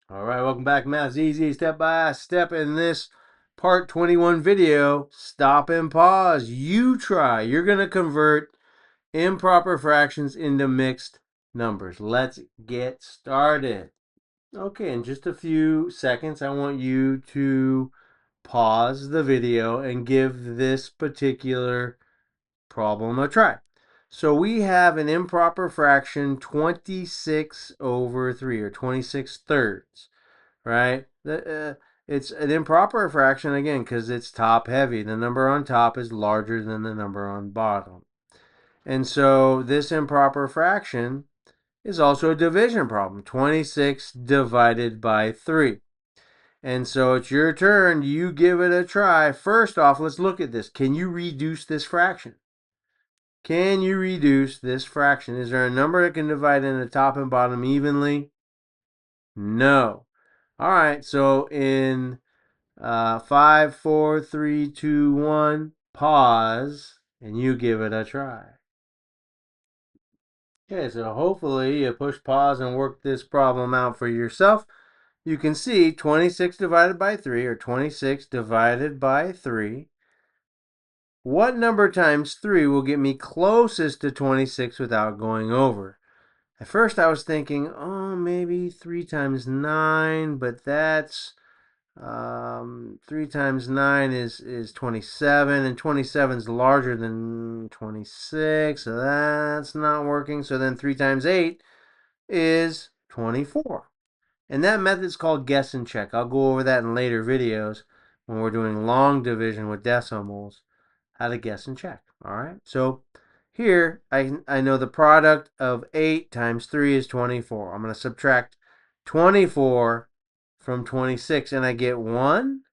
All right, welcome back, Math's Easy, step by step. In this part 21 video, stop and pause. You try. You're going to convert improper fractions into mixed numbers. Let's get started. Okay, in just a few seconds, I want you to pause the video and give this particular problem a try. So we have an improper fraction 26 over 3, or 26 thirds. Right? It's an improper fraction again because it's top heavy. The number on top is larger than the number on bottom. And so this improper fraction is also a division problem. 26 divided by 3. And so it's your turn. You give it a try. First off, let's look at this. Can you reduce this fraction? Can you reduce this fraction? Is there a number that can divide in the top and bottom evenly? No. All right, so in 5, 4, 3, 2, 1, pause, and you give it a try. Okay, so hopefully you push pause and work this problem out for yourself. You can see 26 divided by 3, or 26 divided by 3. What number times 3 will get me closest to 26 without going over? At first I was thinking, oh, maybe 3 times 9, but that's 3 times 9 is 27, and 27 is larger than 26, so that's not working. So then 3 times 8 is 24. And that method is called guess and check. I'll go over that in later videos when we're doing long division with decimals, how to guess and check. All right, so here I know the product of 8 times 3 is 24. I'm going to subtract 24 from 26, and I get 1.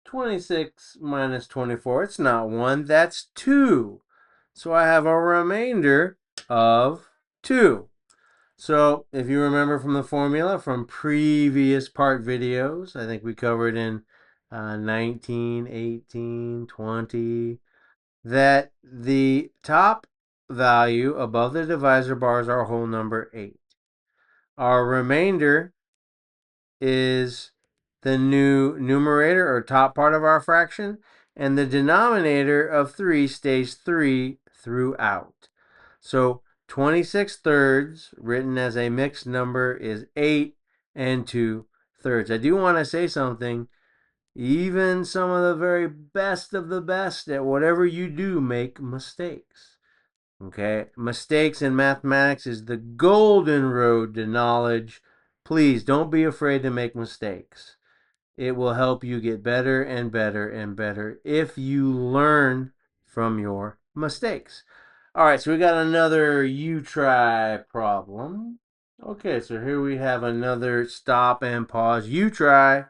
26 minus 24, it's not 1, that's 2. So I have a remainder of 2. So if you remember from the formula from previous part videos, I think we covered in 19, 18, 20, that the top value above the divisor bar is our whole number 8. Our remainder is the new numerator, or top part of our fraction, and the denominator of 3 stays 3 throughout. So 26 thirds, written as a mixed number, is 8 and 2 thirds. I do want to say something. Even some of the very best of the best at whatever you do make mistakes. Okay, mistakes in mathematics is the golden road to knowledge. Please don't be afraid to make mistakes. It will help you get better and better and better if you learn from your mistakes. All right, so we got another you try problem. Okay, so here we have another stop and pause. You try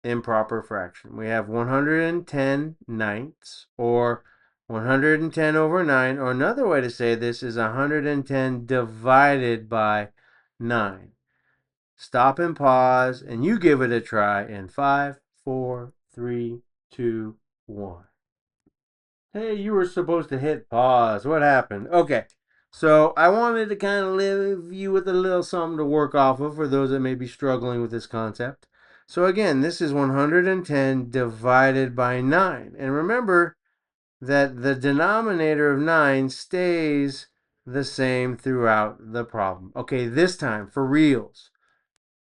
improper fraction. We have 110 ninths, or 110 over 9, or another way to say this is 110 divided by 9. Stop and pause, and you give it a try in 5, 4, 3, 2, 1. Hey, you were supposed to hit pause. What happened? Okay, so I wanted to kind of leave you with a little something to work off of for those that may be struggling with this concept. So again, this is 110 divided by 9. And remember that the denominator of 9 stays the same throughout the problem. Okay, this time for reals.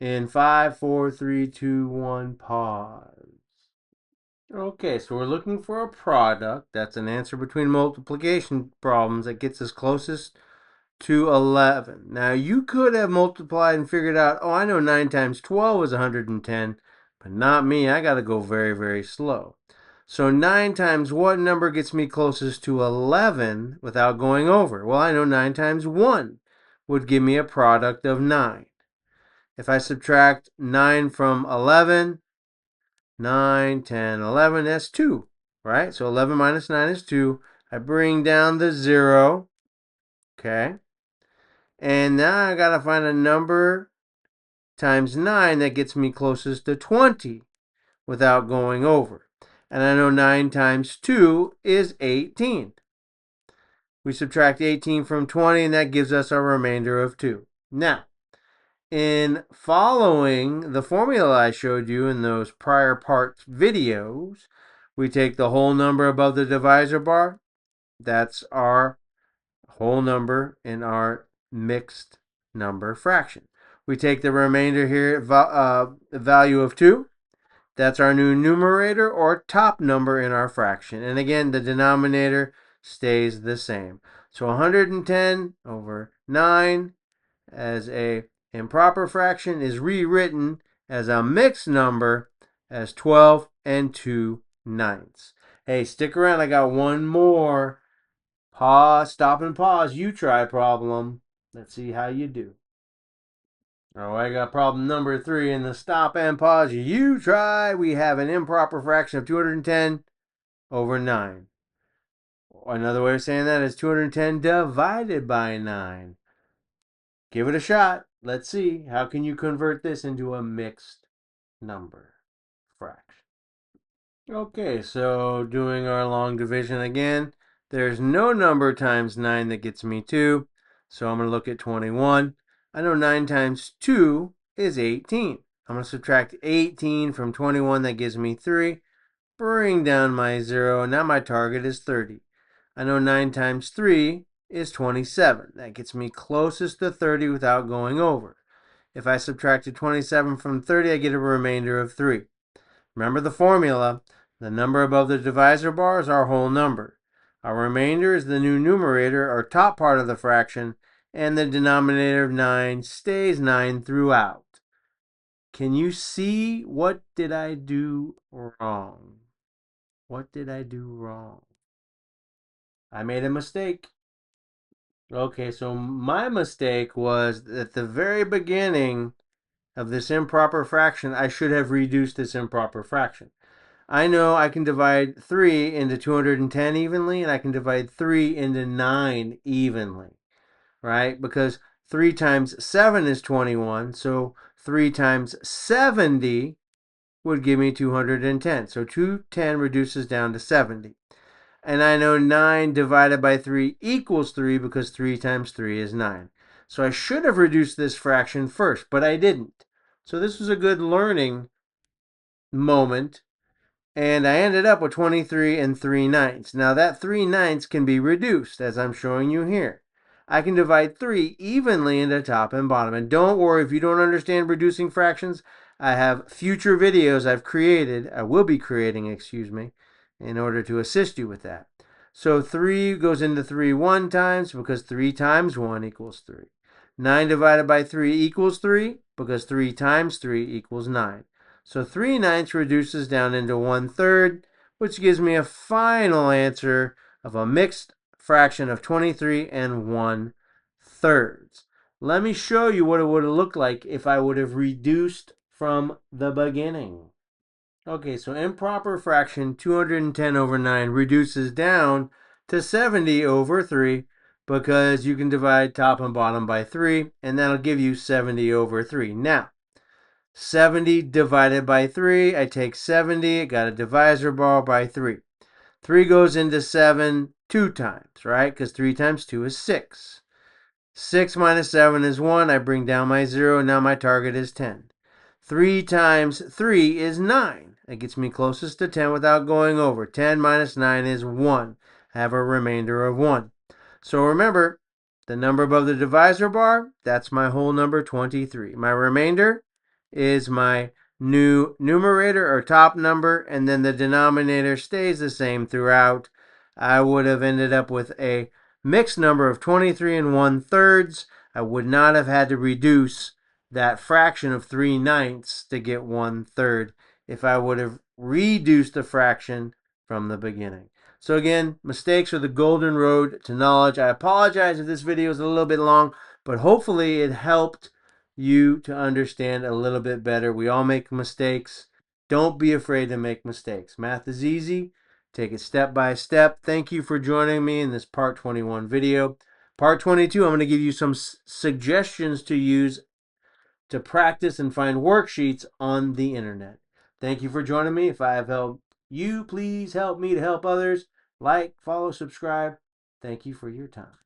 In 5, 4, 3, 2, 1, pause. Okay, so we're looking for a product. That's an answer between multiplication problems that gets us closest to 11. Now, you could have multiplied and figured out, oh, I know 9 times 12 is 110, but not me. I got to go very, very slow. So 9 times what number gets me closest to 11 without going over? Well, I know 9 times 1 would give me a product of 9. If I subtract 9 from 11, 9, 10, 11, that's 2, right? So 11 minus 9 is 2. I bring down the 0, okay? And now I got to find a number times 9 that gets me closest to 20 without going over. And I know 9 times 2 is 18. We subtract 18 from 20, and that gives us a remainder of 2. Now, in following the formula I showed you in those prior parts videos, we take the whole number above the divisor bar. That's our whole number in our mixed number fraction. We take the remainder here, the value of 2. That's our new numerator or top number in our fraction. And again, the denominator stays the same. So 110 over 9 as a improper fraction is rewritten as a mixed number as 12 and 2/9. Hey, stick around. I got one more pause, stop and pause. You try problem. Let's see how you do. Oh, I got problem number 3 in the stop and pause. You try. We have an improper fraction of 210 over 9. Another way of saying that is 210 divided by 9. Give it a shot. Let's see. How can you convert this into a mixed number fraction? Okay, so doing our long division again. There's no number times 9 that gets me 2. So I'm going to look at 21. I know 9 times 2 is 18. I'm going to subtract 18 from 21. That gives me 3. Bring down my 0. Now my target is 30. I know 9 times 3 is 27. That gets me closest to 30 without going over. If I subtracted 27 from 30, I get a remainder of 3. Remember the formula. The number above the divisor bar is our whole number. Our remainder is the new numerator, or top part of the fraction, and the denominator of 9 stays 9 throughout. Can you see what did I do wrong? What did I do wrong? I made a mistake. Okay, so my mistake was at the very beginning of this improper fraction, I should have reduced this improper fraction. I know I can divide 3 into 210 evenly, and I can divide 3 into 9 evenly, right? Because 3 times 7 is 21, so 3 times 70 would give me 210. So 210 reduces down to 70. And I know 9 divided by 3 equals 3 because 3 times 3 is 9. So I should have reduced this fraction first, but I didn't. So this was a good learning moment. And I ended up with 23 and 3/9. Now that 3/9 can be reduced, as I'm showing you here. I can divide 3 evenly into top and bottom. And don't worry, if you don't understand reducing fractions, I have future videos I've created, I will be creating, excuse me, in order to assist you with that. So 3 goes into 3 one times because 3 times 1 equals 3. 9 divided by 3 equals 3 because 3 times 3 equals 9. So 3/9 reduces down into 1/3, which gives me a final answer of a mixed fraction of 23 and 1/3. Let me show you what it would have looked like if I would have reduced from the beginning. Okay, so improper fraction 210 over 9 reduces down to 70 over 3 because you can divide top and bottom by 3, and that'll give you 70 over 3. Now, 70 divided by 3, I take 70, I got a divisor bar by 3. 3 goes into 7 2 times, right? Because 3 times 2 is 6. 6 minus 7 is 1. I bring down my 0. Now my target is 10. 3 times 3 is 9. That gets me closest to 10 without going over. 10 minus 9 is 1. I have a remainder of 1. So remember, the number above the divisor bar, that's my whole number, 23. My remainder is my new numerator or top number, and then the denominator stays the same throughout. I would have ended up with a mixed number of 23 and 1/3. I would not have had to reduce that fraction of 3/9 to get 1/3 if I would have reduced the fraction from the beginning. So again, mistakes are the golden road to knowledge. I apologize if this video is a little bit long, but hopefully it helped you to understand a little bit better. We all make mistakes. Don't be afraid to make mistakes. Math is easy. Take it step by step. Thank you for joining me in this part 21 video. Part 22, I'm going to give you some suggestions to use to practice and find worksheets on the internet. Thank you for joining me. If I have helped you, please help me to help others. Like, follow, subscribe. Thank you for your time.